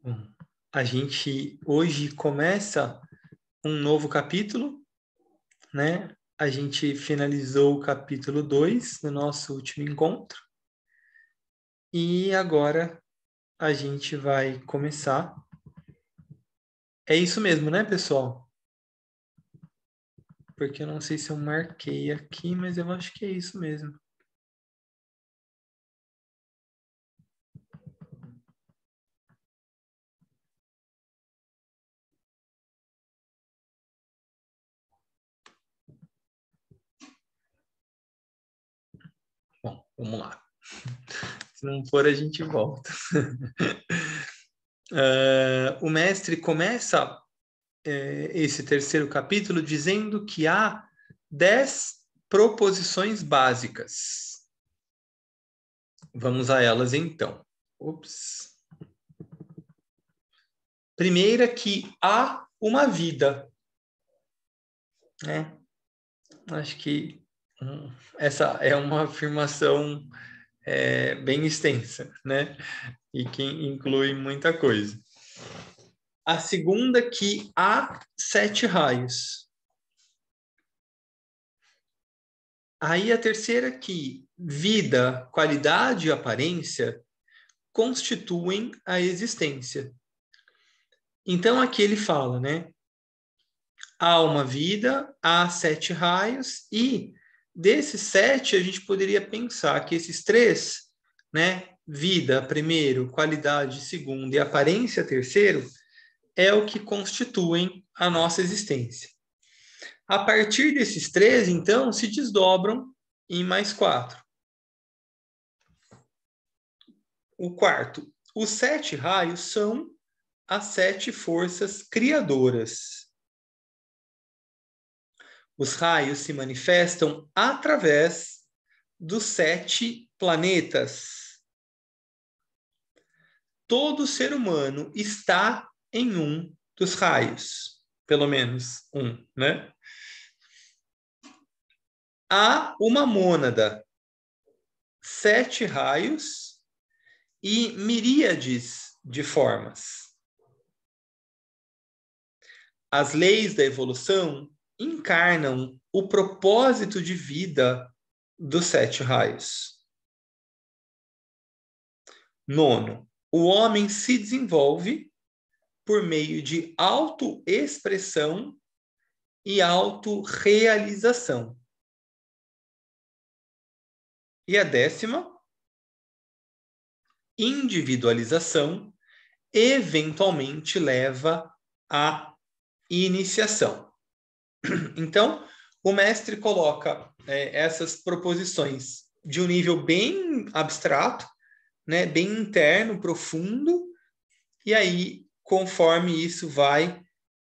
Bom, a gente hoje começa um novo capítulo, né? A gente finalizou o capítulo 2 no nosso último encontro. E agora a gente vai começar. É isso mesmo, né, pessoal? Porque eu não sei se eu marquei aqui, mas eu acho que é isso mesmo. Bom, vamos lá. Se não for, a gente volta. O mestre começa esse terceiro capítulo dizendo que há 10 proposições básicas. Vamos a elas então. Ops. Primeira, que há uma vida, né? Acho que essa é uma afirmação bem extensa, né? E que inclui muita coisa. A segunda, que há 7 raios. Aí a terceira, que vida, qualidade e aparência constituem a existência. Então aqui ele fala, né? Há uma vida, há 7 raios, e desses 7 a gente poderia pensar que esses 3, né? Vida, primeiro, qualidade, segundo, e aparência, terceiro, é o que constituem a nossa existência. A partir desses 3, então, se desdobram em mais 4. O quarto, os 7 raios são as 7 forças criadoras. Os raios se manifestam através dos 7 planetas. Todo ser humano está em um dos raios, pelo menos um, né? Há uma mônada, 7 raios e miríades de formas. As leis da evolução encarnam o propósito de vida dos 7 raios. Nono, o homem se desenvolve por meio de autoexpressão e autorrealização. E a 10ª, individualização eventualmente leva à iniciação. Então, o mestre coloca essas proposições de um nível bem abstrato, né, bem interno, profundo, e aí, conforme isso vai,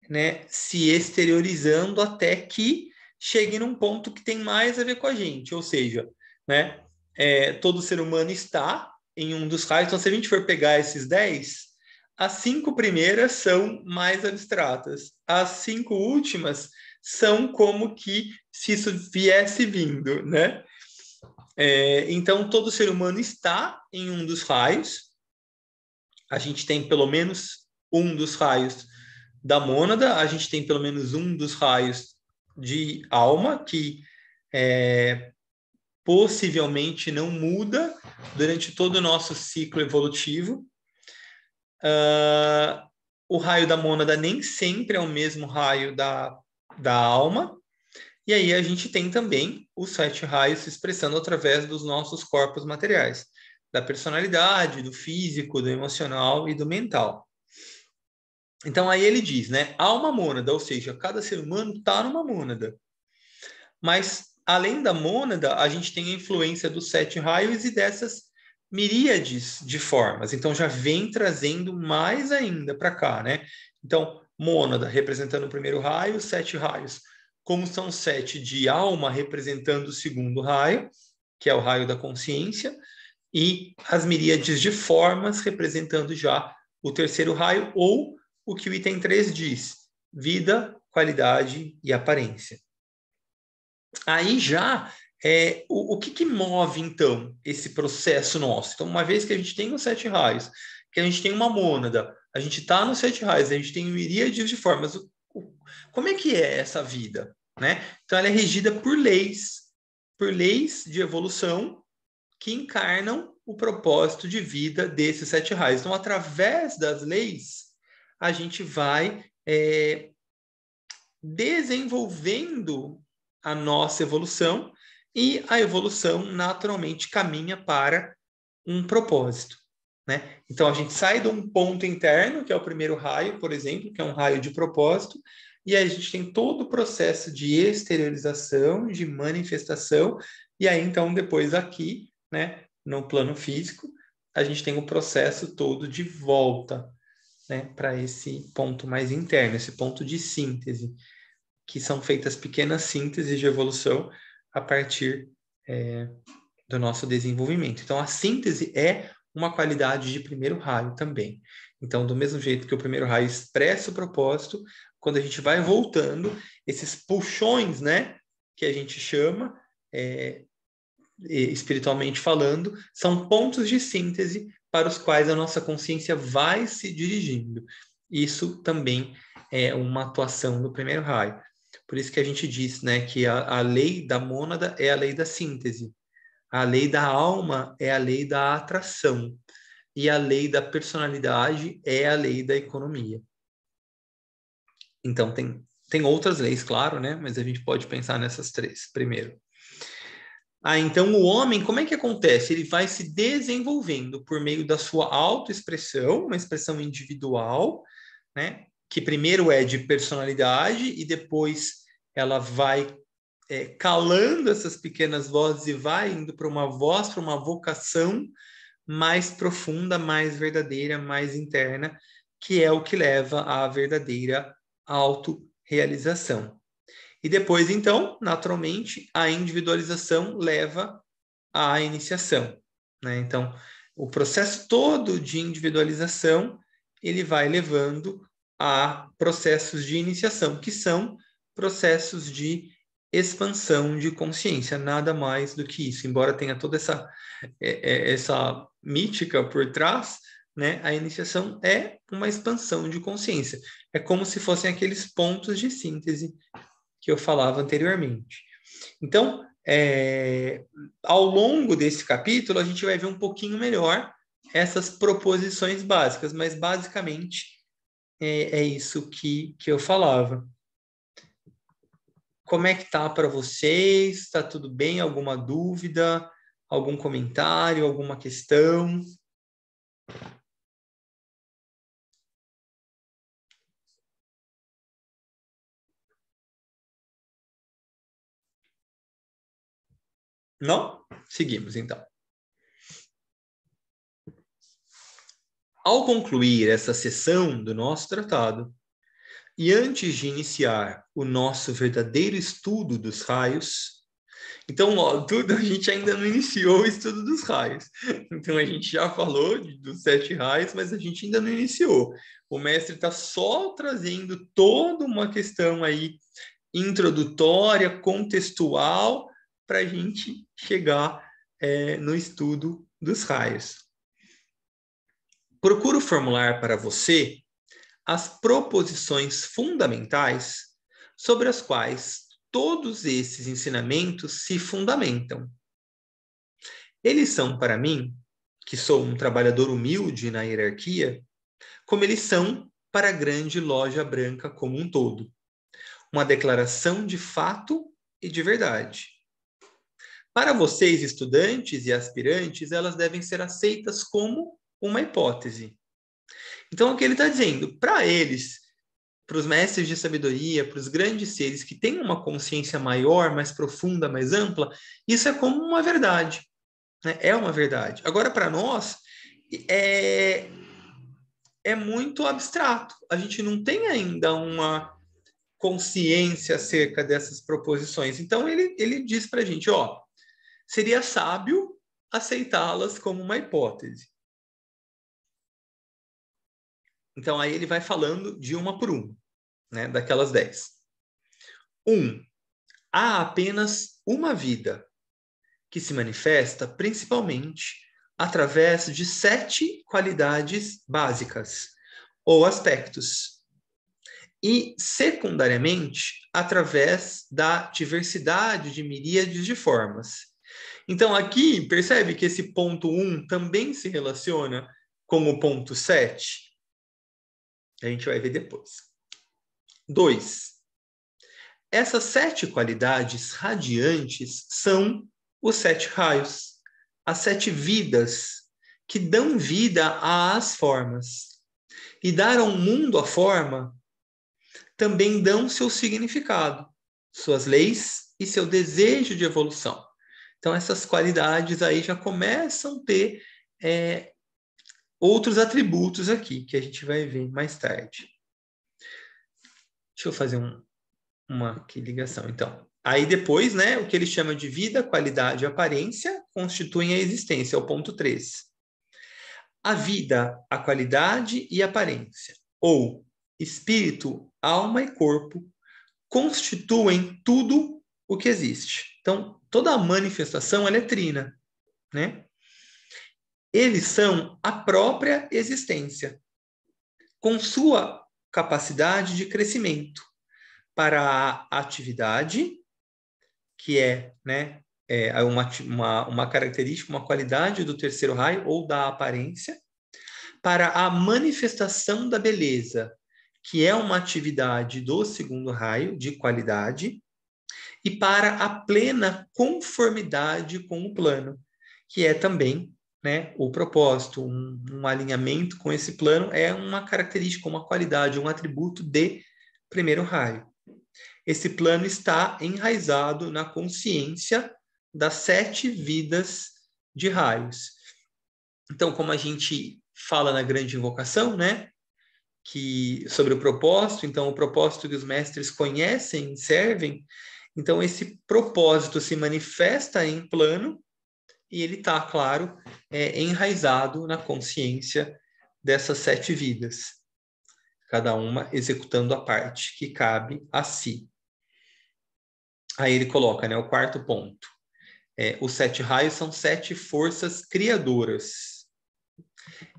né, se exteriorizando até que chegue num ponto que tem mais a ver com a gente, ou seja, né, todo ser humano está em um dos raios. Então, se a gente for pegar esses 10, as 5 primeiras são mais abstratas, as 5 últimas são como que se isso viesse vindo, né? Então, todo ser humano está em um dos raios. A gente tem pelo menos um dos raios da mônada, a gente tem pelo menos um dos raios de alma, que possivelmente não muda durante todo o nosso ciclo evolutivo. O raio da mônada nem sempre é o mesmo raio da alma. E aí a gente tem também os 7 raios se expressando através dos nossos corpos materiais, da personalidade, do físico, do emocional e do mental. Então aí ele diz, né? Há uma mônada, ou seja, cada ser humano está numa mônada. Mas além da mônada, a gente tem a influência dos 7 raios e dessas miríades de formas. Então já vem trazendo mais ainda para cá, né? Então, mônada representando o primeiro raio, 7 raios. Como são 7 de alma representando o segundo raio, que é o raio da consciência, e as miríades de formas representando já o terceiro raio, ou o que o item 3 diz: vida, qualidade e aparência. Aí já o que move, então, esse processo nosso? Então, uma vez que a gente tem os 7 raios, que a gente tem uma mônada, A gente está nos 7 raios, a gente tem miríades de formas. Como é que é essa vida? Né? Então, ela é regida por leis de evolução que encarnam o propósito de vida desses 7 raios. Então, através das leis, a gente vai desenvolvendo a nossa evolução e a evolução naturalmente caminha para um propósito. Né? Então, a gente sai de um ponto interno, que é o primeiro raio, por exemplo, que é um raio de propósito, e aí a gente tem todo o processo de exteriorização, de manifestação, e aí, então, depois aqui, né, no plano físico, a gente tem o processo todo de volta, né, para esse ponto mais interno, esse ponto de síntese, que são feitas pequenas sínteses de evolução a partir do nosso desenvolvimento. Então, a síntese é uma qualidade de primeiro raio também. Então, do mesmo jeito que o primeiro raio expressa o propósito, quando a gente vai voltando, esses puxões, né, que a gente chama, espiritualmente falando, são pontos de síntese para os quais a nossa consciência vai se dirigindo. Isso também é uma atuação do primeiro raio. Por isso que a gente diz, né, que a lei da mônada é a lei da síntese. A lei da alma é a lei da atração. E a lei da personalidade é a lei da economia. Então, tem outras leis, claro, né? Mas a gente pode pensar nessas 3 primeiro. Então, o homem, como é que acontece? Ele vai se desenvolvendo por meio da sua autoexpressão, uma expressão individual, né? Que primeiro é de personalidade e depois ela vai calando essas pequenas vozes e vai indo para uma voz, para uma vocação mais profunda, mais verdadeira, mais interna, que é o que leva à verdadeira autorrealização. E depois, então, naturalmente, a individualização leva à iniciação. Né? Então, o processo todo de individualização, ele vai levando a processos de iniciação, que são processos de expansão de consciência, nada mais do que isso. Embora tenha toda essa mítica por trás, né? A iniciação é uma expansão de consciência. É como se fossem aqueles pontos de síntese que eu falava anteriormente. Então, ao longo desse capítulo, a gente vai ver um pouquinho melhor essas proposições básicas, mas basicamente é isso que eu falava. Como é que tá para vocês? Está tudo bem? Alguma dúvida? Algum comentário? Alguma questão? Não? Seguimos, então. Ao concluir essa sessão do nosso tratado, e antes de iniciar o nosso verdadeiro estudo dos raios, então, ó, tudo a gente ainda não iniciou o estudo dos raios. Então, a gente já falou dos 7 raios, mas a gente ainda não iniciou. O mestre está só trazendo toda uma questão aí introdutória, contextual, para a gente chegar no estudo dos raios. Procuro formular para você as proposições fundamentais sobre as quais todos esses ensinamentos se fundamentam. Eles são, para mim, que sou um trabalhador humilde na hierarquia, como eles são para a grande loja branca como um todo. Uma declaração de fato e de verdade. Para vocês, estudantes e aspirantes, elas devem ser aceitas como uma hipótese. Então, o que ele está dizendo? Para eles, para os mestres de sabedoria, para os grandes seres que têm uma consciência maior, mais profunda, mais ampla, isso é como uma verdade. Né? É uma verdade. Agora, para nós, é muito abstrato. A gente não tem ainda uma consciência acerca dessas proposições. Então, ele diz para a gente, ó, seria sábio aceitá-las como uma hipótese. Então, aí ele vai falando de uma por uma, né, daquelas 10. 1. Há apenas uma vida, que se manifesta principalmente através de 7 qualidades básicas, ou aspectos. E, secundariamente, através da diversidade de miríades de formas. Então, aqui, percebe que esse ponto 1 também se relaciona com o ponto 7? A gente vai ver depois. 2. Essas 7 qualidades radiantes são os 7 raios, as 7 vidas que dão vida às formas. E dar ao mundo a forma também dão seu significado, suas leis e seu desejo de evolução. Então, essas qualidades aí já começam a ter outros atributos aqui, que a gente vai ver mais tarde. Deixa eu fazer uma ligação, então. Aí depois, né, o que ele chama de vida, qualidade e aparência constituem a existência, é o ponto 3. A vida, a qualidade e aparência, ou espírito, alma e corpo, constituem tudo o que existe. Então, toda a manifestação ela é trina, né? Eles são a própria existência, com sua capacidade de crescimento para a atividade, que é, né, uma característica, uma qualidade do terceiro raio ou da aparência, para a manifestação da beleza, que é uma atividade do segundo raio, de qualidade, e para a plena conformidade com o plano, que é também, né, o propósito, um alinhamento com esse plano é uma característica, uma qualidade, um atributo de primeiro raio. Esse plano está enraizado na consciência das 7 vidas de raios. Então, como a gente fala na grande invocação, né, que sobre o propósito, então o propósito que os mestres conhecem e servem, então esse propósito se manifesta em plano e ele está, claro, enraizado na consciência dessas 7 vidas, cada uma executando a parte que cabe a si. Aí ele coloca, né, o quarto ponto. Os 7 raios são 7 forças criadoras.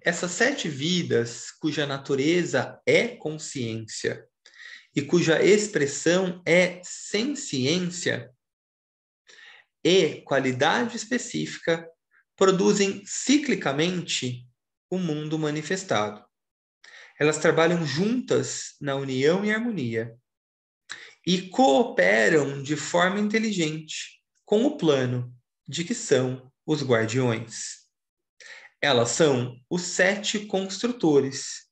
Essas 7 vidas, cuja natureza é consciência e cuja expressão é senciência e qualidade específica, produzem ciclicamente o mundo manifestado. Elas trabalham juntas na união e harmonia e cooperam de forma inteligente com o plano de que são os guardiões. Elas são os 7 construtores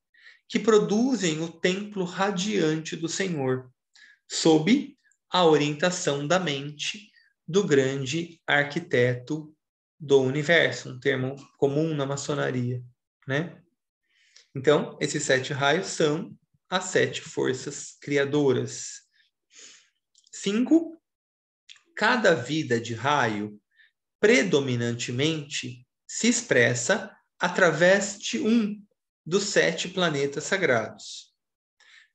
que produzem o templo radiante do Senhor, sob a orientação da mente do grande arquiteto do universo, um termo comum na maçonaria, né? Então, esses 7 raios são as 7 forças criadoras. 5. Cada vida de raio predominantemente se expressa através de um dos 7 planetas sagrados,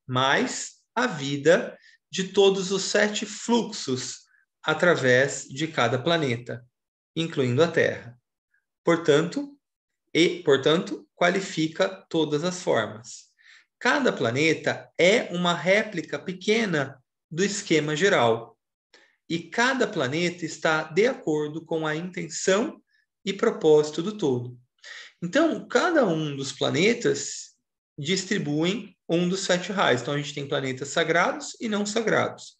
mas a vida de todos os 7 fluxos através de cada planeta, incluindo a Terra. Portanto, qualifica todas as formas. Cada planeta é uma réplica pequena do esquema geral, e cada planeta está de acordo com a intenção e propósito do todo. Então, cada um dos planetas distribuem um dos 7 raios. Então, a gente tem planetas sagrados e não sagrados.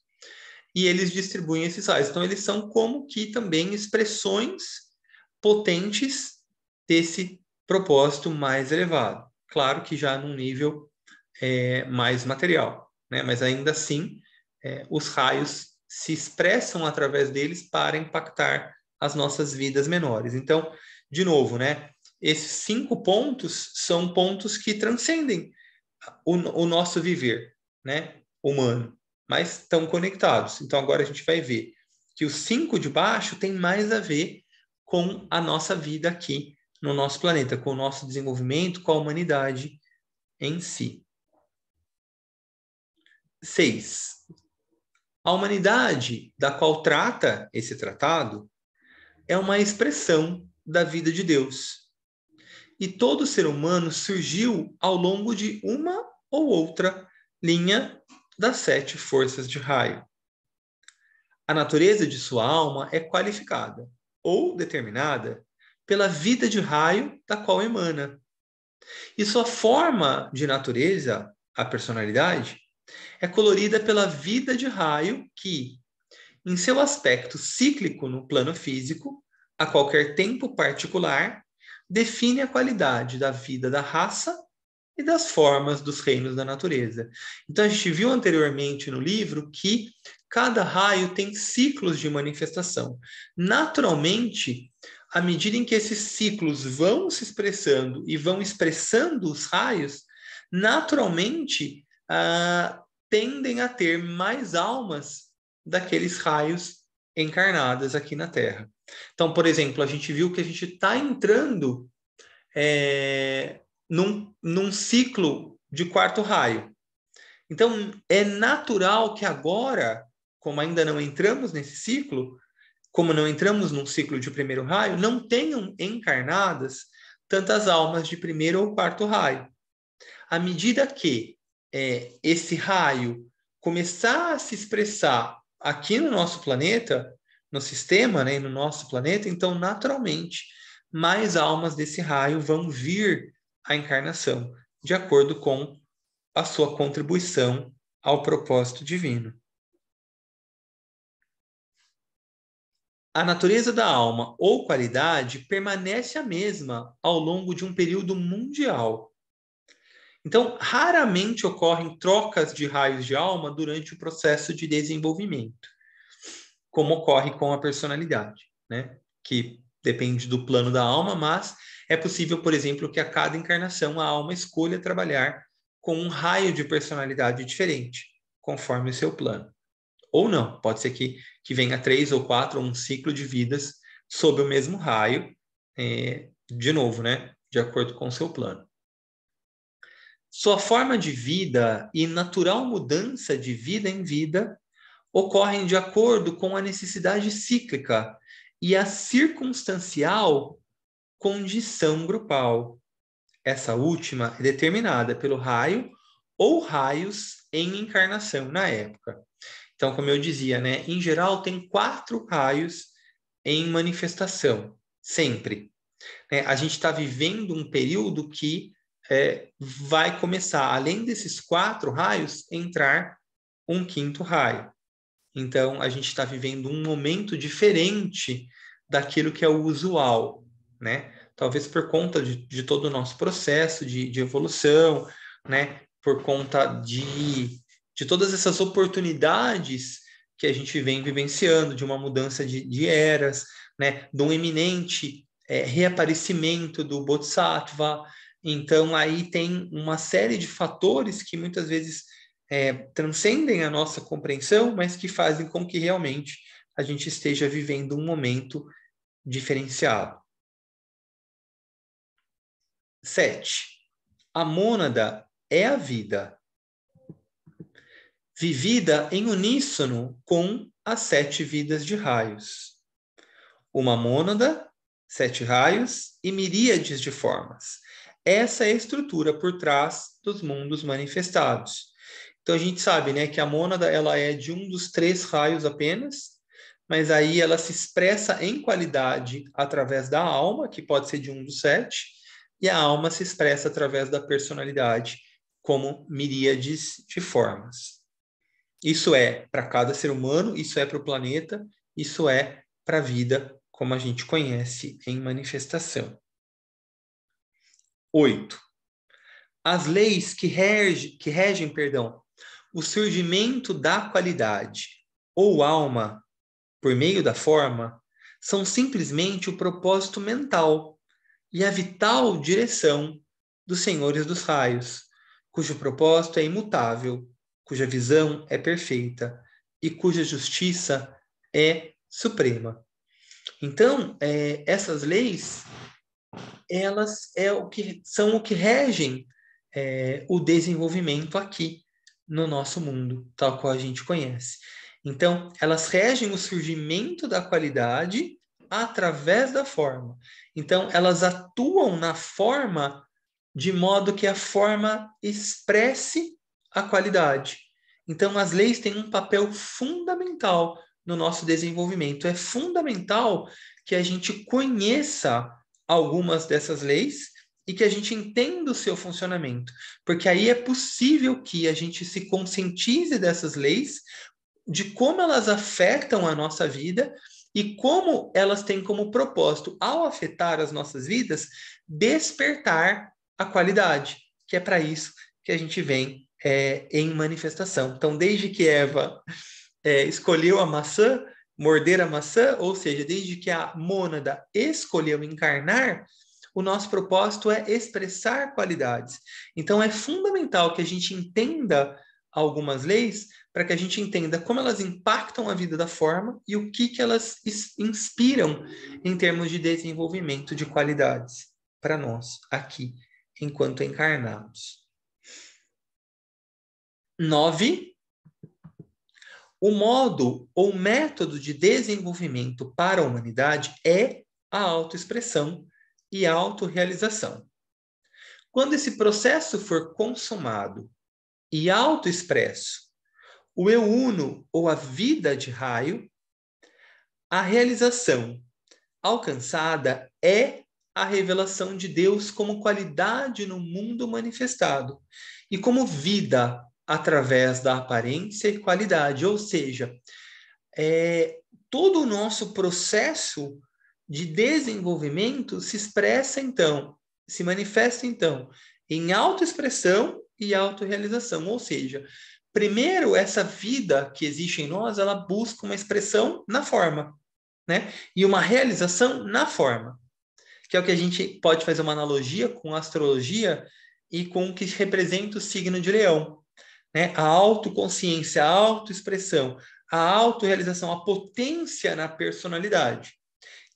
E eles distribuem esses raios. Então, eles são como que também expressões potentes desse propósito mais elevado. Claro que já num nível mais material, né? Mas ainda assim, os raios se expressam através deles para impactar as nossas vidas menores. Então, de novo, né? Esses 5 pontos são pontos que transcendem o nosso viver, né, humano, mas estão conectados. Então, agora a gente vai ver que os 5 de baixo têm mais a ver com a nossa vida aqui no nosso planeta, com o nosso desenvolvimento, com a humanidade em si. 6. A humanidade da qual trata esse tratado é uma expressão da vida de Deus. e todo ser humano surgiu ao longo de uma ou outra linha das 7 forças de raio. A natureza de sua alma é qualificada ou determinada pela vida de raio da qual emana. E sua forma de natureza, a personalidade, é colorida pela vida de raio que, em seu aspecto cíclico no plano físico, a qualquer tempo particular, define a qualidade da vida da raça e das formas dos reinos da natureza. Então, a gente viu anteriormente no livro que cada raio tem ciclos de manifestação. Naturalmente, à medida em que esses ciclos vão se expressando e vão expressando os raios, naturalmente tendem a ter mais almas daqueles raios encarnadas aqui na Terra. Então, por exemplo, a gente viu que a gente está entrando num ciclo de quarto raio. Então, é natural que agora, como ainda não entramos nesse ciclo, como não entramos num ciclo de primeiro raio, não tenham encarnadas tantas almas de primeiro ou quarto raio. À medida que esse raio começar a se expressar aqui no nosso planeta, no sistema, né, no nosso planeta, então, naturalmente, mais almas desse raio vão vir à encarnação, de acordo com a sua contribuição ao propósito divino. A natureza da alma ou qualidade permanece a mesma ao longo de um período mundial. Então, raramente ocorrem trocas de raios de alma durante o processo de desenvolvimento, como ocorre com a personalidade, né? Que depende do plano da alma, mas é possível, por exemplo, que a cada encarnação a alma escolha trabalhar com um raio de personalidade diferente, conforme o seu plano. Ou não, pode ser que venha 3 ou 4, ou um ciclo de vidas sob o mesmo raio, de novo, né? De acordo com o seu plano. Sua forma de vida e natural mudança de vida em vida ocorrem de acordo com a necessidade cíclica e a circunstancial condição grupal. Essa última é determinada pelo raio ou raios em encarnação na época. Então, como eu dizia, né, em geral tem 4 raios em manifestação, sempre. A gente está vivendo um período que vai começar, além desses 4 raios, entrar um 5º raio. Então, a gente está vivendo um momento diferente daquilo que é o usual, né? Talvez por conta de todo o nosso processo de evolução, né? Por conta de todas essas oportunidades que a gente vem vivenciando, de uma mudança de eras, né? De um eminente reaparecimento do Bodhisattva. Então, aí tem uma série de fatores que muitas vezes transcendem a nossa compreensão, mas que fazem com que realmente a gente esteja vivendo um momento diferenciado. 7. A mônada é a vida, vivida em uníssono com as 7 vidas de raios. Uma mônada, 7 raios e miríades de formas. Essa é a estrutura por trás dos mundos manifestados. Então a gente sabe, né, que a mônada ela é de um dos 3 raios apenas, mas aí ela se expressa em qualidade através da alma, que pode ser de um dos 7, e a alma se expressa através da personalidade, como miríades de formas. Isso é para cada ser humano, isso é para o planeta, isso é para a vida, como a gente conhece em manifestação. 8. As leis que regem, o surgimento da qualidade ou alma por meio da forma são simplesmente o propósito mental e a vital direção dos senhores dos raios, cujo propósito é imutável, cuja visão é perfeita e cuja justiça é suprema. Então, essas leis, elas são o que regem o desenvolvimento aqui no nosso mundo, tal qual a gente conhece. Então, elas regem o surgimento da qualidade através da forma. Então, elas atuam na forma de modo que a forma expresse a qualidade. Então, as leis têm um papel fundamental no nosso desenvolvimento. É fundamental que a gente conheça algumas dessas leis e que a gente entenda o seu funcionamento, porque aí é possível que a gente se conscientize dessas leis, de como elas afetam a nossa vida e como elas têm como propósito, ao afetar as nossas vidas, despertar a qualidade, que é para isso que a gente vem em manifestação. Então, desde que Eva escolheu a maçã, morder a maçã, ou seja, desde que a mônada escolheu encarnar, o nosso propósito é expressar qualidades. Então, é fundamental que a gente entenda algumas leis para que a gente entenda como elas impactam a vida da forma e o que elas inspiram em termos de desenvolvimento de qualidades para nós, aqui, enquanto encarnados. 9. O modo ou método de desenvolvimento para a humanidade é a autoexpressão e a autorrealização. Quando esse processo for consumado e autoexpresso, o eu uno ou a vida de raio, a realização alcançada é a revelação de Deus como qualidade no mundo manifestado e como vida através da aparência e qualidade, ou seja, todo o nosso processo de desenvolvimento se expressa então, se manifesta então em autoexpressão e autorrealização, ou seja, primeiro essa vida que existe em nós, ela busca uma expressão na forma, né? E uma realização na forma, que é o que a gente pode fazer uma analogia com a astrologia e com o que representa o signo de Leão, né? A autoconsciência, a autoexpressão, a autorrealização, a potência na personalidade,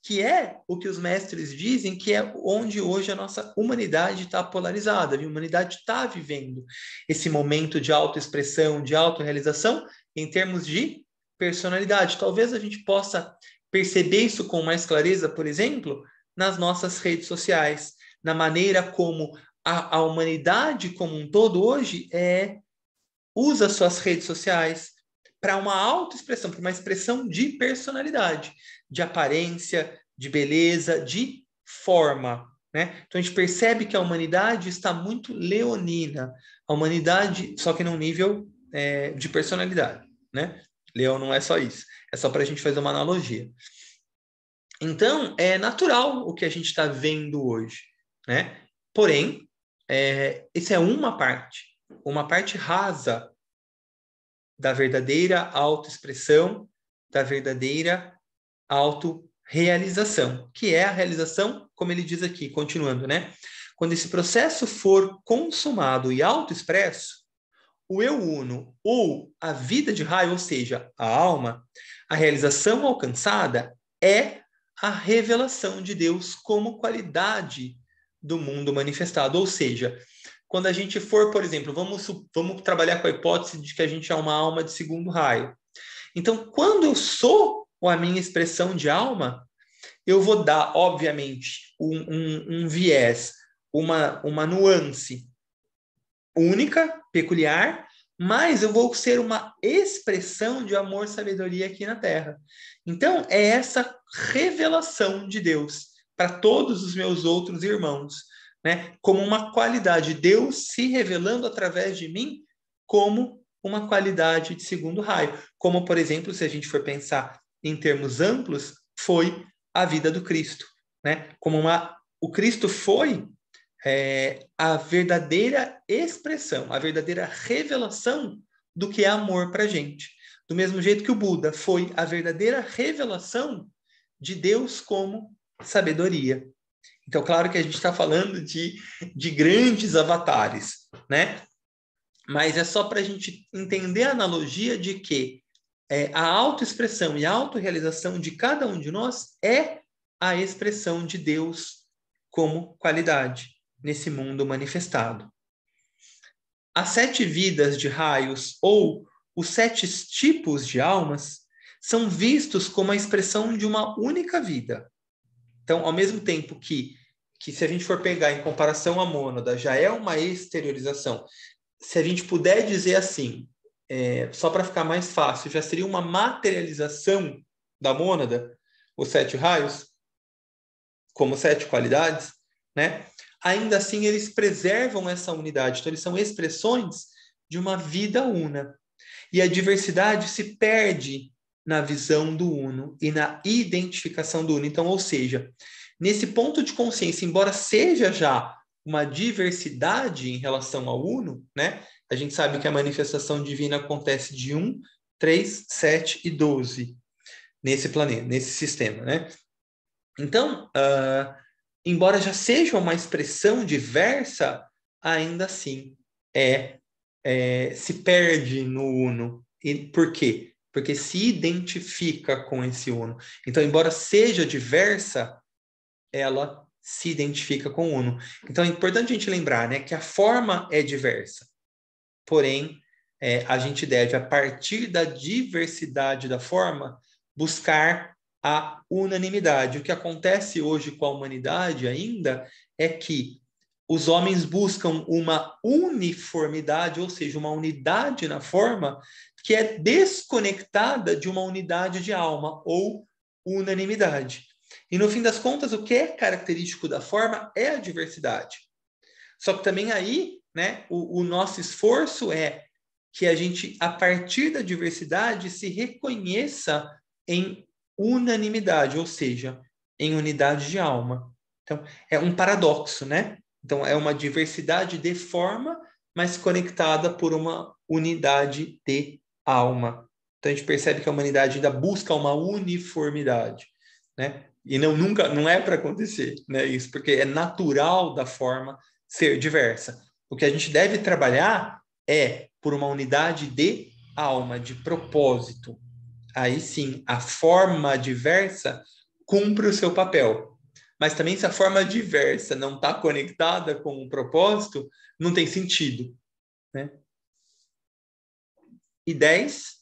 que é o que os mestres dizem que é onde hoje a nossa humanidade está polarizada, a humanidade está vivendo esse momento de autoexpressão, de autorrealização em termos de personalidade. Talvez a gente possa perceber isso com mais clareza, por exemplo, nas nossas redes sociais, na maneira como a humanidade como um todo hoje usa suas redes sociais para uma autoexpressão, para uma expressão de personalidade, de aparência, de beleza, de forma, né? Então a gente percebe que a humanidade está muito leonina, a humanidade, só que num nível de personalidade, né? Leão não é só isso, é só para a gente fazer uma analogia. Então, é natural o que a gente está vendo hoje, né? Porém, essa é uma parte rasa da verdadeira autoexpressão, da verdadeira autorrealização, que é a realização, como ele diz aqui, continuando, né? Quando esse processo for consumado e autoexpresso, o eu uno ou a vida de raio, ou seja, a alma, a realização alcançada é a revelação de Deus como qualidade do mundo manifestado. Ou seja, quando a gente for, por exemplo, vamos trabalhar com a hipótese de que a gente é uma alma de segundo raio. Então, quando eu sou a minha expressão de alma, eu vou dar, obviamente, um viés, uma nuance única, peculiar, mas eu vou ser uma expressão de amor e sabedoria aqui na Terra. Então, é essa revelação de Deus para todos os meus outros irmãos, né? Como uma qualidade, Deus se revelando através de mim como uma qualidade de segundo raio. Como, por exemplo, se a gente for pensar em termos amplos, foi a vida do Cristo, né? O Cristo foi a verdadeira expressão, a verdadeira revelação do que é amor para a gente. Do mesmo jeito que o Buda foi a verdadeira revelação de Deus como sabedoria. Então, claro que a gente está falando de grandes avatares, né? Mas é só para a gente entender a analogia de que a autoexpressão e a autorrealização de cada um de nós é a expressão de Deus como qualidade nesse mundo manifestado. As 7 vidas de raios ou os 7 tipos de almas são vistos como a expressão de uma única vida. Então, ao mesmo tempo que se a gente for pegar em comparação à mônada, já é uma exteriorização. Se a gente puder dizer assim, só para ficar mais fácil, já seria uma materialização da mônada, os 7 raios, como 7 qualidades, né? Ainda assim, eles preservam essa unidade. Então, eles são expressões de uma vida una. E a diversidade se perde na visão do uno e na identificação do uno. Então, ou seja, nesse ponto de consciência, embora seja já uma diversidade em relação ao uno, né? A gente sabe que a manifestação divina acontece de 1, 3, 7 e 12 nesse planeta, nesse sistema, né? Então, embora já seja uma expressão diversa, ainda assim se perde no uno. E por quê? Porque se identifica com esse uno. Então, embora seja diversa, ela se identifica com o uno. Então, é importante a gente lembrar, né, que a forma é diversa. Porém, a gente deve, a partir da diversidade da forma, buscar a unanimidade. O que acontece hoje com a humanidade ainda é que os homens buscam uma uniformidade, ou seja, uma unidade na forma que é desconectada de uma unidade de alma ou unanimidade. E no fim das contas, o que é característico da forma é a diversidade. Só que também aí, né, o nosso esforço é que a gente, a partir da diversidade, se reconheça em unanimidade, ou seja, em unidade de alma. Então, é um paradoxo, né? Então, é uma diversidade de forma, mas conectada por uma unidade de alma. Então, a gente percebe que a humanidade ainda busca uma uniformidade, né? E não é para acontecer, né? Isso, porque é natural da forma ser diversa. O que a gente deve trabalhar é por uma unidade de alma, de propósito. Aí sim, a forma diversa cumpre o seu papel. Mas também se a forma diversa não está conectada com o propósito, não tem sentido, né? E 10,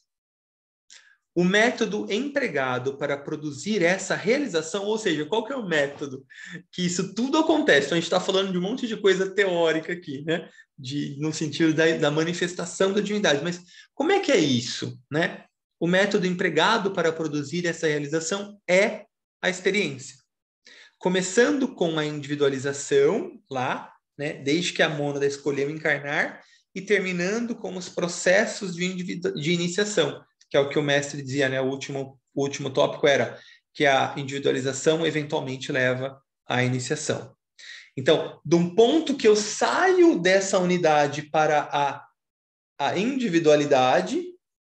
o método empregado para produzir essa realização, ou seja, qual que é o método que isso tudo acontece? Então, a gente está falando de um monte de coisa teórica aqui, né? No sentido da manifestação da divindade. Mas como é que é isso, né? O método empregado para produzir essa realização é a experiência. Começando com a individualização lá, né? Desde que a mônada escolheu encarnar, e terminando com os processos de iniciação, que é o que o mestre dizia, né? O último tópico era que a individualização eventualmente leva à iniciação. Então, de um ponto que eu saio dessa unidade para a individualidade,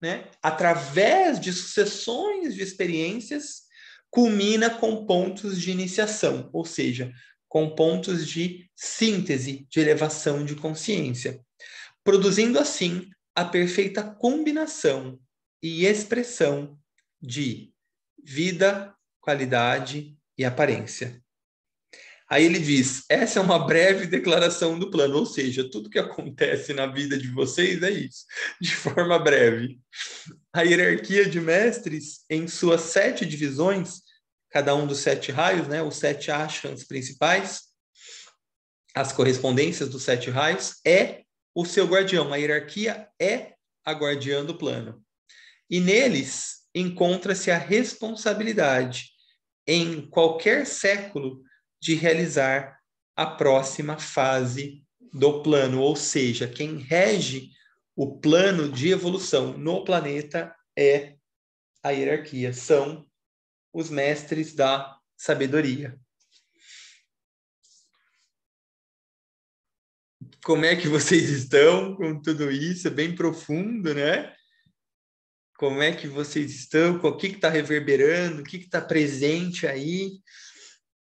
né? Através de sucessões de experiências, culmina com pontos de iniciação, ou seja, com pontos de síntese, de elevação de consciência, produzindo assim a perfeita combinação e expressão de vida, qualidade e aparência. Aí ele diz: essa é uma breve declaração do plano, ou seja, tudo que acontece na vida de vocês é isso, de forma breve. A hierarquia de mestres, em suas 7 divisões, cada um dos 7 raios, né, os 7 ashrams principais, as correspondências dos 7 raios, é o seu guardião. A hierarquia é a guardiã do plano. E neles encontra-se a responsabilidade, em qualquer século, de realizar a próxima fase do plano. Ou seja, quem rege o plano de evolução no planeta é a hierarquia, são os mestres da sabedoria. Como é que vocês estão com tudo isso? É bem profundo, né? Como é que vocês estão? O que está reverberando? O que está presente aí?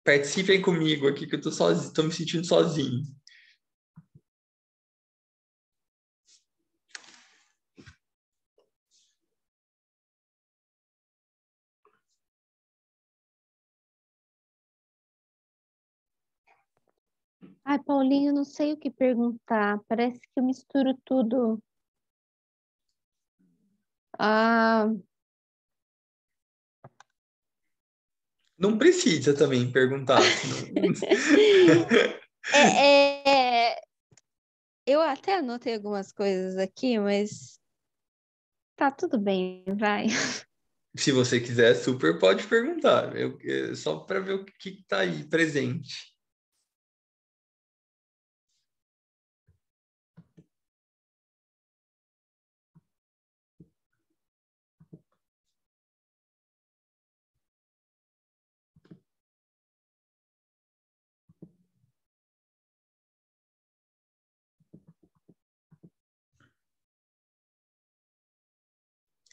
Participem comigo aqui, que eu estou sozinho, estou me sentindo sozinho. Ai, Paulinho, eu não sei o que perguntar. Parece que eu misturo tudo. Ah, Não precisa também perguntar, senão... É, eu até anotei algumas coisas aqui, mas tá tudo bem, vai. Se você quiser, super pode perguntar. Só para ver o que está aí presente.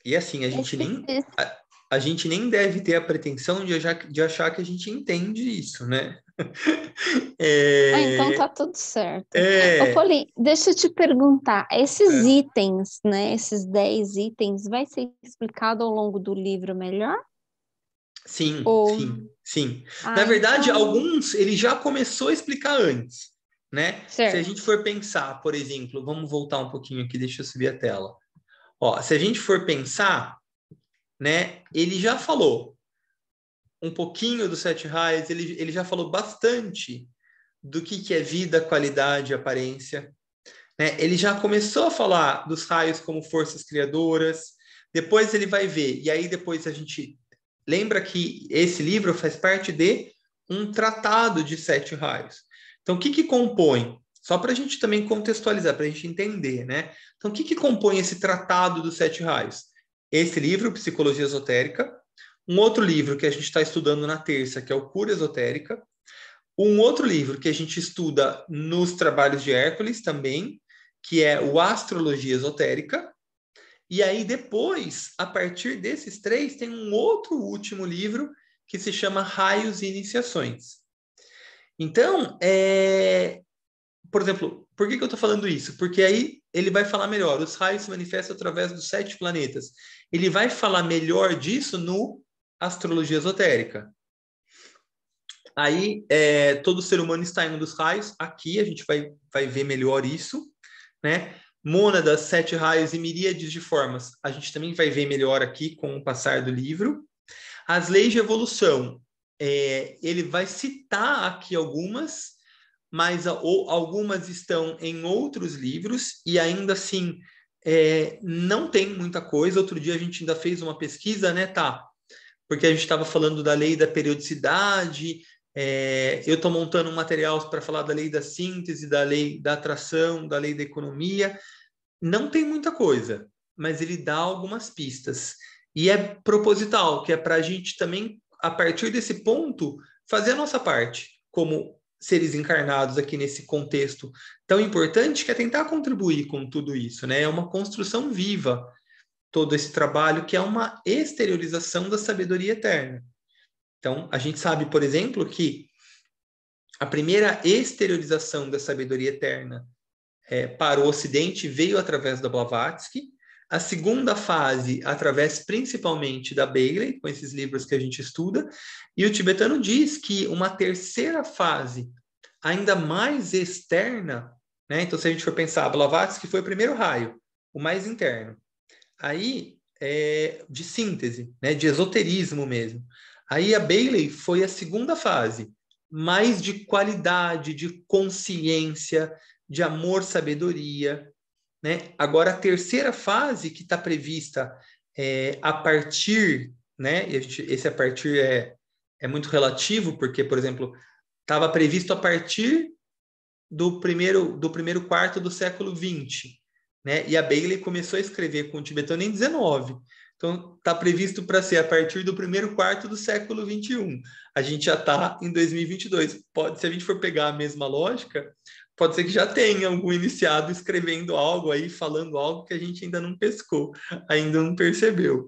E assim, Esses, a gente nem deve ter a pretensão de achar que a gente entende isso, né? então tá É, tudo certo. Ô, é, Paulinho, deixa eu te perguntar, esses é, itens, né, esses 10 itens, vai ser explicado ao longo do livro melhor? sim, Ou, sim, sim. Na verdade, então, alguns ele já começou a explicar antes, né? Se a gente certo. for pensar, por exemplo, vamos voltar um pouquinho aqui, deixa eu subir a tela. Ó, se a gente for pensar, né, ele já falou um pouquinho dos sete raios, ele já falou bastante do que é vida, qualidade, aparência. Né? Ele já começou a falar dos raios como forças criadoras, depois ele vai ver, e aí depois a gente lembra que esse livro faz parte de um tratado de sete raios. Então, o que compõe? Só para a gente também contextualizar, para a gente entender, né? Então, o que compõe esse tratado dos sete raios? Esse livro, Psicologia Esotérica, um outro livro que a gente está estudando na terça, que é o Cura Esotérica, um outro livro que a gente estuda nos trabalhos de Hércules também, que é o Astrologia Esotérica. E aí depois, a partir desses três, tem um outro último livro que se chama Raios e Iniciações. Então, por exemplo, por que eu estou falando isso? Porque aí ele vai falar melhor. Os raios se manifestam através dos sete planetas. Ele vai falar melhor disso no Astrologia Esotérica. Aí, todo ser humano está em um dos raios. Aqui a gente vai ver melhor isso, né? Mônadas, sete raios e miríades de formas. A gente também vai ver melhor aqui com o passar do livro. As leis de evolução, ele vai citar aqui algumas, mas algumas estão em outros livros e ainda assim não tem muita coisa. Outro dia a gente ainda fez uma pesquisa, né, tá? Porque a gente estava falando da lei da periodicidade, eu estou montando um material para falar da lei da síntese, da lei da atração, da lei da economia. Não tem muita coisa, mas ele dá algumas pistas. E é proposital, que é para a gente também, a partir desse ponto, fazer a nossa parte, como seres encarnados aqui nesse contexto tão importante, que é tentar contribuir com tudo isso, né? É uma construção viva todo esse trabalho, que é uma exteriorização da sabedoria eterna. Então, a gente sabe, por exemplo, que a primeira exteriorização da sabedoria eterna para o Ocidente veio através da Blavatsky, a segunda fase através principalmente da Bailey, com esses livros que a gente estuda, e o tibetano diz que uma terceira fase, ainda mais externa, né? Então, se a gente for pensar, a Blavatsky foi o primeiro raio, o mais interno. Aí, de síntese, né, de esoterismo mesmo. Aí a Bailey foi a segunda fase, mais de qualidade, de consciência, de amor, sabedoria, né? Agora, a terceira fase que está prevista a partir, né? Esse a partir é muito relativo, porque, por exemplo, estava previsto a partir do primeiro quarto do século XX, né? E a Bailey começou a escrever com o tibetano em 19. Então, está previsto para ser a partir do primeiro quarto do século XXI. A gente já está em 2022. Se a gente for pegar a mesma lógica, pode ser que já tenha algum iniciado escrevendo algo aí, falando algo que a gente ainda não pescou, ainda não percebeu.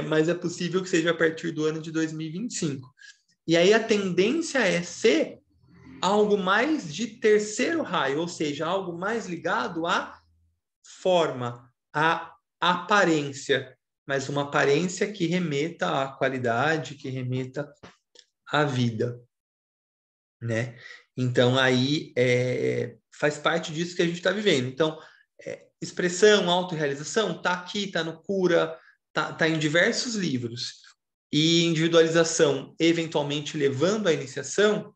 Mas é possível que seja a partir do ano de 2025. E aí a tendência é ser algo mais de terceiro raio, ou seja, algo mais ligado à forma, à aparência, mas uma aparência que remeta à qualidade, que remeta à vida, né? Então aí faz parte disso que a gente está vivendo. Então, expressão, autorrealização, está aqui, está no Cura, está em diversos livros. e individualização, eventualmente levando à iniciação,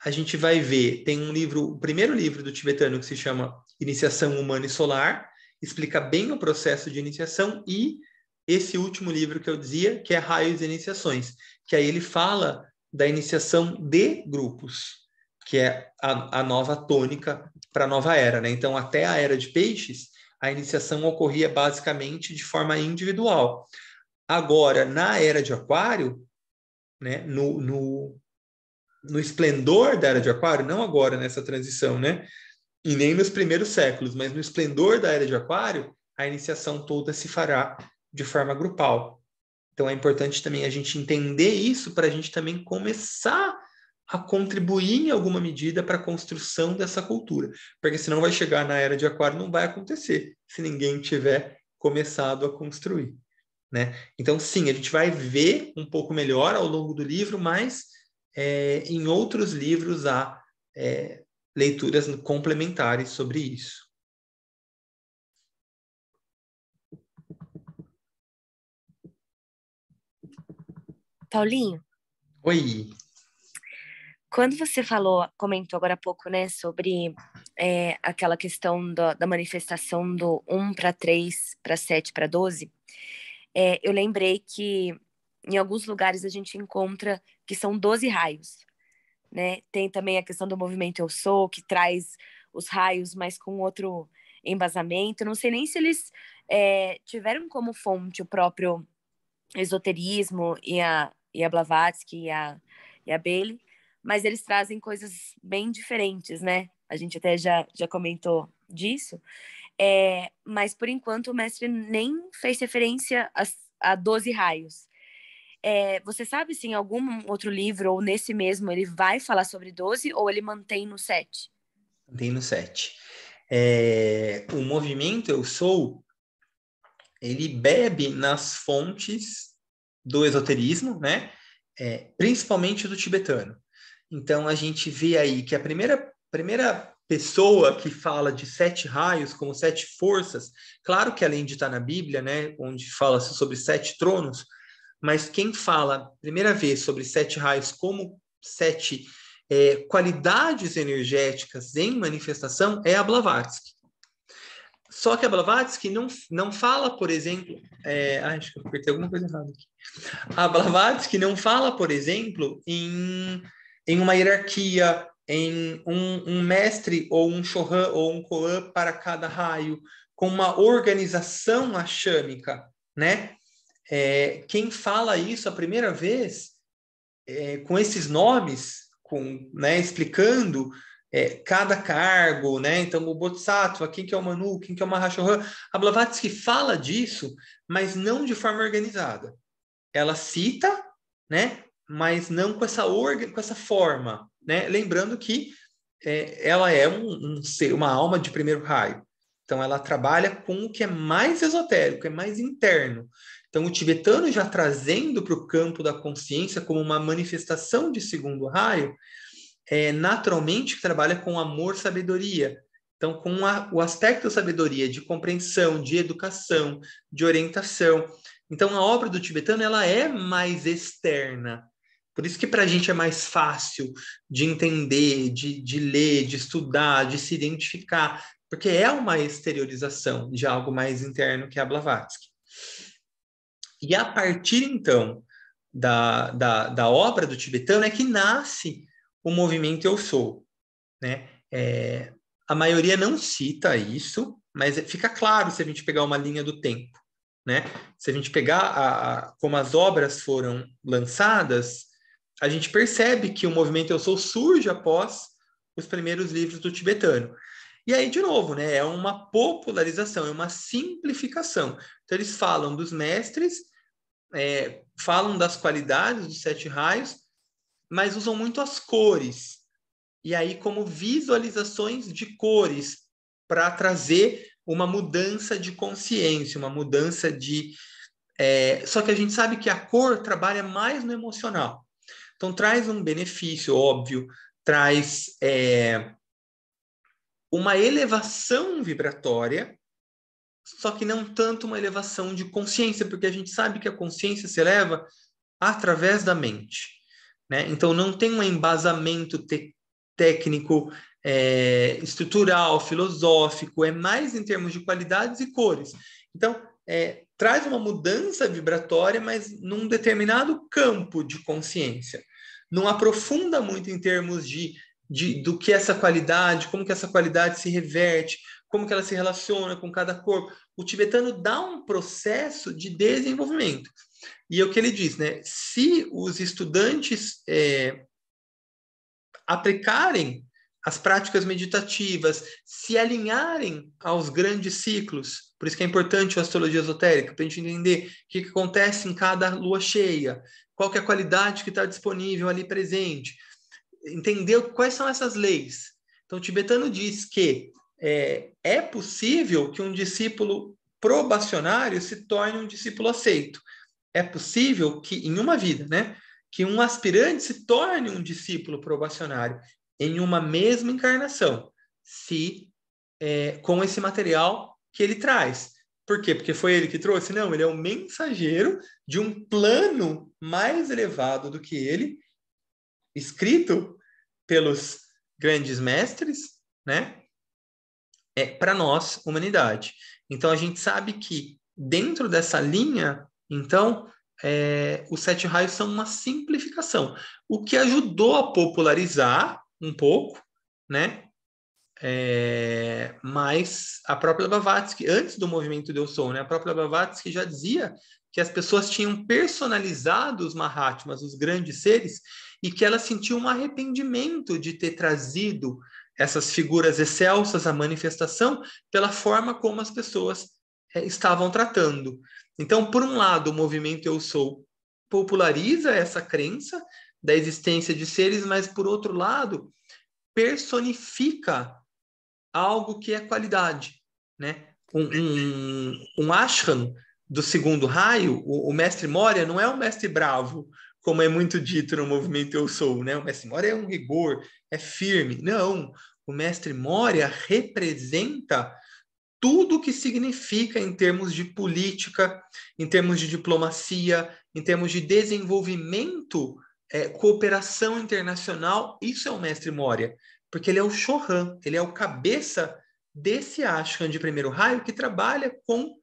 a gente vai ver, tem um livro, o primeiro livro do tibetano que se chama Iniciação Humana e Solar, explica bem o processo de iniciação, e esse último livro que eu dizia, que é Raios e Iniciações, que aí ele fala da iniciação de grupos, que é a nova tônica para a nova era, né? Então, até a era de peixes, a iniciação ocorria basicamente de forma individual. Agora, na era de aquário, né, no esplendor da era de aquário, não agora nessa transição, né, e nem nos primeiros séculos, mas no esplendor da era de aquário, a iniciação toda se fará de forma grupal. Então é importante também a gente entender isso para a gente também começar a contribuir em alguma medida para a construção dessa cultura, porque senão vai chegar na era de aquário, não vai acontecer se ninguém tiver começado a construir, né? Então sim, a gente vai ver um pouco melhor ao longo do livro, mas em outros livros há leituras complementares sobre isso. Paulinho, Oi. quando você comentou agora há pouco, né, sobre aquela questão da manifestação do 1 para 3, para 7, para 12, eu lembrei que em alguns lugares a gente encontra que são 12 raios, né? Tem também a questão do movimento Eu Sou, que traz os raios, mas com outro embasamento. Não sei nem se eles tiveram como fonte o próprio esoterismo e a Blavatsky e a Bailey, mas eles trazem coisas bem diferentes, né? A gente até já comentou disso. Mas, por enquanto, o mestre nem fez referência a 12 raios. Você sabe se em algum outro livro ou nesse mesmo ele vai falar sobre 12 ou ele mantém no 7? Mantém no 7. O movimento Eu Sou, ele bebe nas fontes do esoterismo, né? Principalmente do tibetano. Então, a gente vê aí que a primeira pessoa que fala de 7 raios como 7 forças, claro que além de estar na Bíblia, né, onde fala sobre 7 tronos, mas quem fala primeira vez sobre 7 raios como 7 qualidades energéticas em manifestação é a Blavatsky. Só que a Blavatsky não fala, por exemplo... acho que eu apertei alguma coisa errada aqui. A Blavatsky não fala, por exemplo, em uma hierarquia, em um mestre ou um Chohan ou um Koan para cada raio, com uma organização axâmica, né? Quem fala isso a primeira vez, com esses nomes, né, explicando cada cargo, né? Então, o Bodhisattva, quem que é o Manu, quem que é o Mahashohan, a Blavatsky fala disso, mas não de forma organizada. Ela cita, né? Mas não com essa forma, né? Lembrando que ela é uma alma de primeiro raio. Então, ela trabalha com o que é mais esotérico, é mais interno. Então, o tibetano já trazendo para o campo da consciência como uma manifestação de segundo raio, naturalmente trabalha com amor, sabedoria. Então, com o aspecto da sabedoria, de compreensão, de educação, de orientação. Então, a obra do tibetano ela é mais externa. Por isso que para a gente é mais fácil de entender, de ler, de estudar, de se identificar, porque é uma exteriorização de algo mais interno que é a Blavatsky. E a partir, então, da obra do tibetano é que nasce o movimento Eu Sou, né? A maioria não cita isso, mas fica claro se a gente pegar uma linha do tempo, né? Se a gente pegar como as obras foram lançadas, a gente percebe que o movimento Eu Sou surge após os primeiros livros do tibetano. E aí, de novo, né, é uma popularização, é uma simplificação. Então, eles falam dos mestres, falam das qualidades dos 7 raios, mas usam muito as cores. E aí, como visualizações de cores, para trazer uma mudança de consciência, uma mudança de... Só que a gente sabe que a cor trabalha mais no emocional. Então, traz um benefício, óbvio, traz uma elevação vibratória, só que não tanto uma elevação de consciência, porque a gente sabe que a consciência se eleva através da mente, né? Então, não tem um embasamento técnico, estrutural, filosófico, é mais em termos de qualidades e cores. Então, traz uma mudança vibratória, mas num determinado campo de consciência. Não aprofunda muito em termos do que essa qualidade, como que essa qualidade se reverte, como que ela se relaciona com cada corpo. O tibetano dá um processo de desenvolvimento. E é o que ele diz, né? Se os estudantes aplicarem as práticas meditativas, se alinharem aos grandes ciclos, por isso que é importante a astrologia esotérica, para a gente entender o que acontece em cada lua cheia, qual que é a qualidade que está disponível ali presente, entender quais são essas leis. Então, o tibetano diz que é possível que um discípulo probacionário se torne um discípulo aceito. É possível que, em uma vida, né, que um aspirante se torne um discípulo probacionário em uma mesma encarnação, com esse material que ele traz. Por quê? Porque foi ele que trouxe? Não, ele é o mensageiro de um plano mais elevado do que ele, escrito pelos grandes mestres, né? Para nós, humanidade. Então, a gente sabe que dentro dessa linha, então, os 7 raios são uma simplificação, o que ajudou a popularizar um pouco, né? Mas a própria Blavatsky, antes do movimento Eu Sou, né? A própria Blavatsky já dizia que as pessoas tinham personalizado os Mahatmas, os grandes seres, e que elas sentiam um arrependimento de ter trazido essas figuras excelsas à manifestação pela forma como as pessoas estavam tratando. Então, por um lado, o movimento Eu Sou populariza essa crença da existência de seres, mas, por outro lado, personifica algo que é qualidade, né? Um ashram do segundo raio, o mestre Moria não é um mestre bravo, como é muito dito no movimento Eu Sou, né? O mestre Moria é um rigor, é firme. Não, o mestre Moria representa tudo o que significa em termos de política, em termos de diplomacia, em termos de desenvolvimento, cooperação internacional. Isso é o mestre Moria, porque ele é o Chohan, ele é o cabeça desse ashram de primeiro raio que trabalha com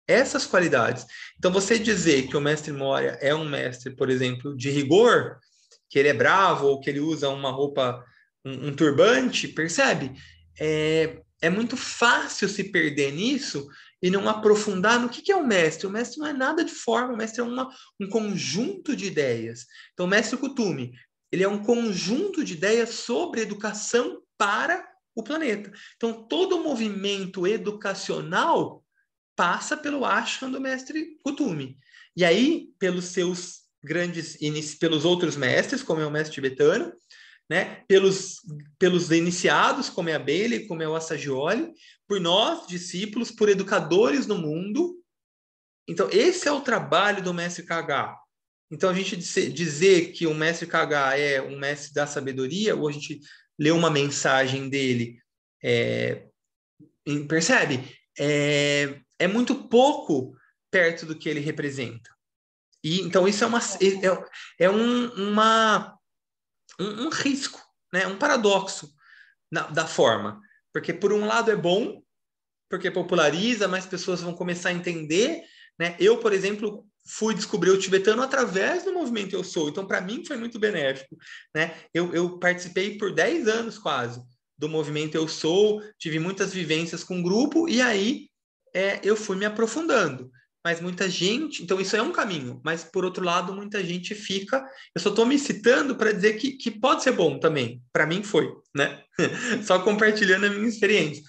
essas qualidades. Então, você dizer que o mestre Moria é um mestre, por exemplo, de rigor, que ele é bravo ou que ele usa uma roupa, um turbante, percebe? É muito fácil se perder nisso e não aprofundar no que é o mestre. O mestre não é nada de forma, o mestre é um conjunto de ideias. Então, o mestre Kuthumi, ele é um conjunto de ideias sobre educação para o planeta. Então, todo o movimento educacional passa pelo ashram do mestre Kuthumi. E aí, pelos seus pelos outros mestres, como é o mestre tibetano, né? Pelos iniciados, como é a Bailey, como é o Assagioli, por nós, discípulos, por educadores no mundo. Então, esse é o trabalho do mestre KH. Então, a gente dizer que o mestre KH é um mestre da sabedoria, ou a gente lê uma mensagem dele, percebe? É muito pouco perto do que ele representa. E, então, isso um risco, né? Um paradoxo da forma. Porque, por um lado, é bom, porque populariza, mais pessoas vão começar a entender, né? Eu, por exemplo, fui descobrir o tibetano através do movimento Eu Sou. Então, para mim, foi muito benéfico, né? Eu participei por 10 anos quase do movimento Eu Sou, tive muitas vivências com o grupo, e aí eu fui me aprofundando. Mas muita gente... Então, isso é um caminho. Mas, por outro lado, muita gente fica... Eu só estou me citando para dizer que pode ser bom também. Para mim foi, né? Só compartilhando a minha experiência.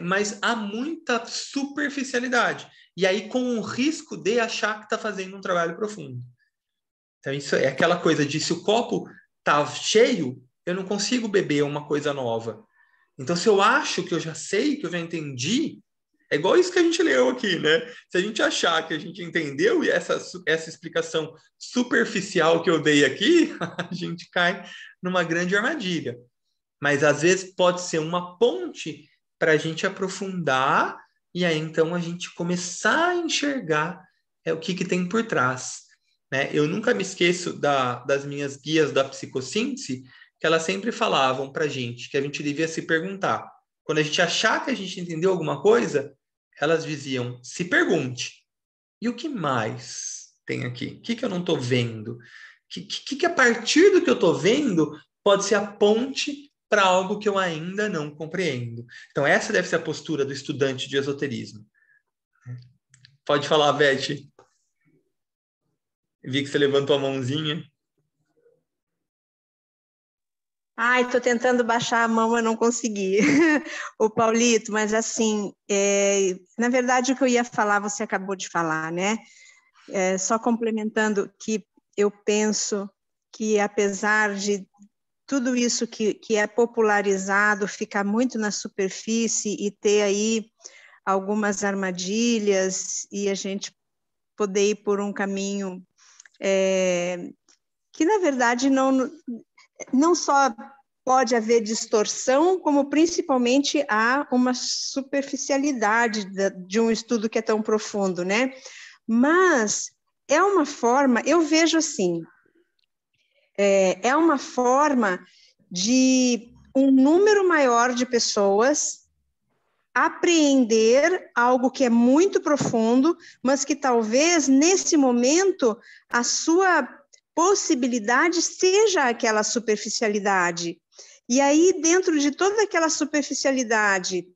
Mas há muita superficialidade. E aí, com o risco de achar que está fazendo um trabalho profundo. Então, isso é aquela coisa de se o copo está cheio, eu não consigo beber uma coisa nova. Então, se eu acho que eu já sei, que eu já entendi, é igual isso que a gente leu aqui, né? Se a gente achar que a gente entendeu e essa explicação superficial que eu dei aqui, a gente cai numa grande armadilha. Mas, às vezes, pode ser uma ponte para a gente aprofundar e aí, então, a gente começar a enxergar o que tem por trás. né? Eu nunca me esqueço das minhas guias da psicossíntese, que elas sempre falavam para a gente que a gente devia se perguntar. Quando a gente achar que a gente entendeu alguma coisa, elas diziam, se pergunte, e o que mais tem aqui? O que eu não estou vendo? Que a partir do que eu estou vendo pode ser a ponte para algo que eu ainda não compreendo. Então, essa deve ser a postura do estudante de esoterismo. Pode falar, Beth. Vi que você levantou a mãozinha. Ai, estou tentando baixar a mão, mas não consegui. O Paulito, mas assim, na verdade o que eu ia falar, você acabou de falar, né? Só complementando que eu penso que apesar de tudo isso que é popularizado, ficar muito na superfície e ter aí algumas armadilhas e a gente poder ir por um caminho que, na verdade, não só pode haver distorção, como principalmente há uma superficialidade de um estudo que é tão profundo, né? Mas é uma forma, eu vejo assim, é uma forma de um número maior de pessoas apreender algo que é muito profundo, mas que talvez, nesse momento, a sua possibilidade seja aquela superficialidade. E aí, dentro de toda aquela superficialidade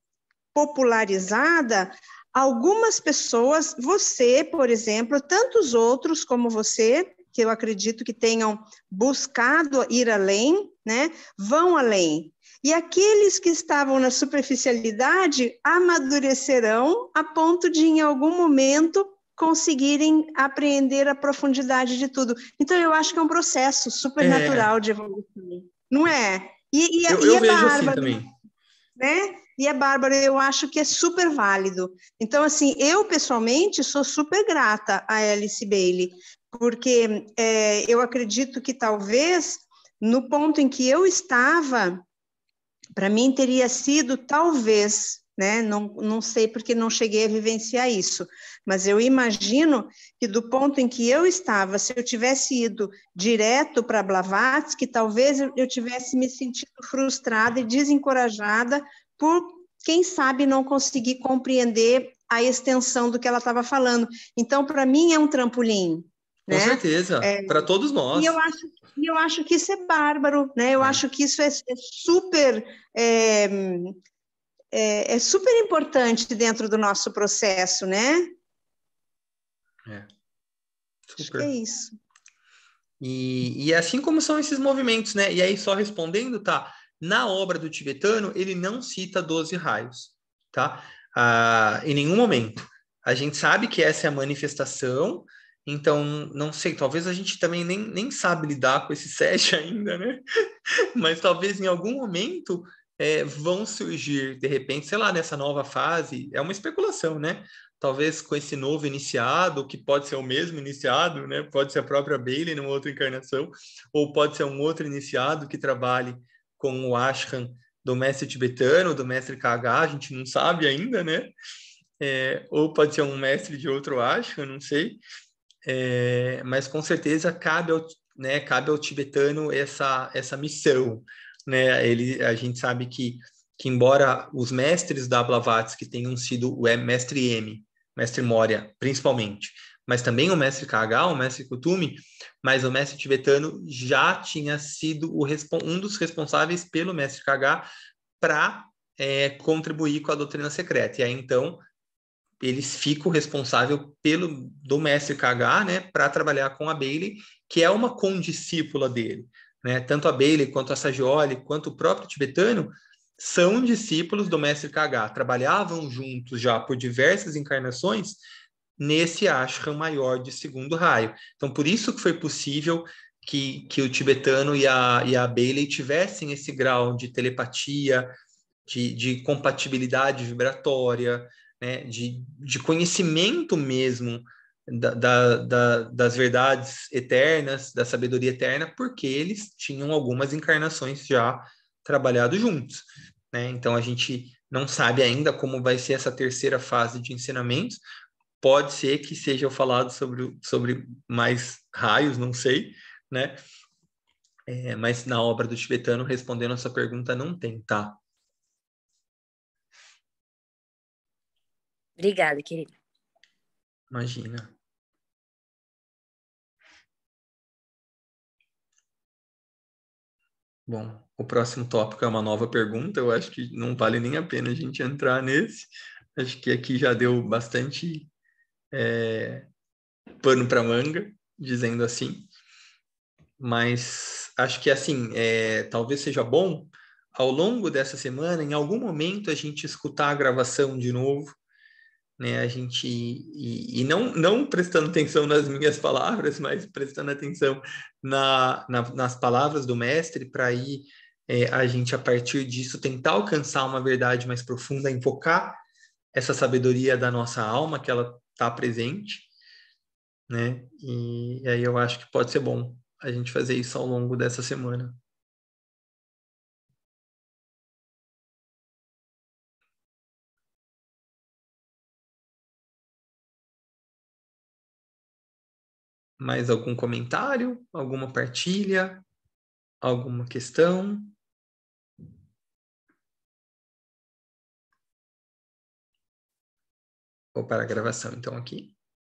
popularizada, algumas pessoas, você, por exemplo, tantos outros como você, que eu acredito que tenham buscado ir além, né, vão além. E aqueles que estavam na superficialidade amadurecerão a ponto de, em algum momento, conseguirem apreender a profundidade de tudo. Então, eu acho que é um processo supernatural de evolução, não é? Eu vejo assim também. Né? E é bárbaro, eu acho que é super válido. Então, assim, eu pessoalmente sou super grata a Alice Bailey, porque eu acredito que talvez, no ponto em que eu estava, para mim teria sido talvez, né? Não sei porque não cheguei a vivenciar isso, mas eu imagino que do ponto em que eu estava, se eu tivesse ido direto para Blavatsky, talvez eu tivesse me sentido frustrada e desencorajada por, quem sabe, não conseguir compreender a extensão do que ela estava falando. Então, para mim, é um trampolim. Com né? certeza, para todos nós. E eu acho que isso é bárbaro, né? Eu acho que isso é super... É super importante dentro do nosso processo, né? Super. Acho que é isso. E assim como são esses movimentos, né? E aí, só respondendo, tá? Na obra do tibetano, ele não cita 12 raios, tá? Em nenhum momento. A gente sabe que essa é a manifestação, então, não sei, talvez a gente também nem sabe lidar com esse 7 ainda, né? Mas talvez em algum momento vão surgir, de repente, sei lá, nessa nova fase, é uma especulação, né? Talvez com esse novo iniciado, que pode ser o mesmo iniciado, né? Pode ser a própria Bailey numa outra encarnação, ou pode ser um outro iniciado que trabalhe com o ashram do mestre tibetano, do mestre KH, a gente não sabe ainda, né? Ou pode ser um mestre de outro ashram, não sei. Mas com certeza cabe ao tibetano essa missão, né? A gente sabe que embora os mestres da Blavatsky tenham sido o mestre M, mestre Moria, principalmente, mas também o mestre KH, o mestre Kutumi, mas o mestre tibetano já tinha sido um dos responsáveis pelo mestre KH para contribuir com a doutrina secreta. E aí, então, eles ficam responsáveis do mestre KH, né, para trabalhar com a Bailey, que é uma condiscípula dele, né? Tanto a Bailey quanto a Sagioli, quanto o próprio tibetano são discípulos do mestre KH, trabalhavam juntos já por diversas encarnações nesse ashram maior de segundo raio. Então, por isso que foi possível que o tibetano e a Bailey tivessem esse grau de telepatia, de compatibilidade vibratória, né, de conhecimento mesmo das verdades eternas, da sabedoria eterna, porque eles tinham algumas encarnações já trabalhado juntos, né? Então a gente não sabe ainda como vai ser essa terceira fase de ensinamentos, pode ser que seja falado sobre mais raios, não sei, né? Mas na obra do tibetano, respondendo a sua pergunta, não tem, tá? Obrigada, querida. Imagina. Bom, o próximo tópico é uma nova pergunta. Eu acho que não vale nem a pena a gente entrar nesse. Acho que aqui já deu bastante pano para manga, dizendo assim. Mas acho que assim, talvez seja bom ao longo dessa semana, em algum momento, a gente escutar a gravação de novo, né? A gente e não prestando atenção nas minhas palavras, mas prestando atenção nas palavras do mestre, para aí a gente, a partir disso, tentar alcançar uma verdade mais profunda, invocar essa sabedoria da nossa alma, que ela está presente, né? E aí eu acho que pode ser bom a gente fazer isso ao longo dessa semana. Mais algum comentário? Alguma partilha? Alguma questão? Vou para a gravação, então, aqui.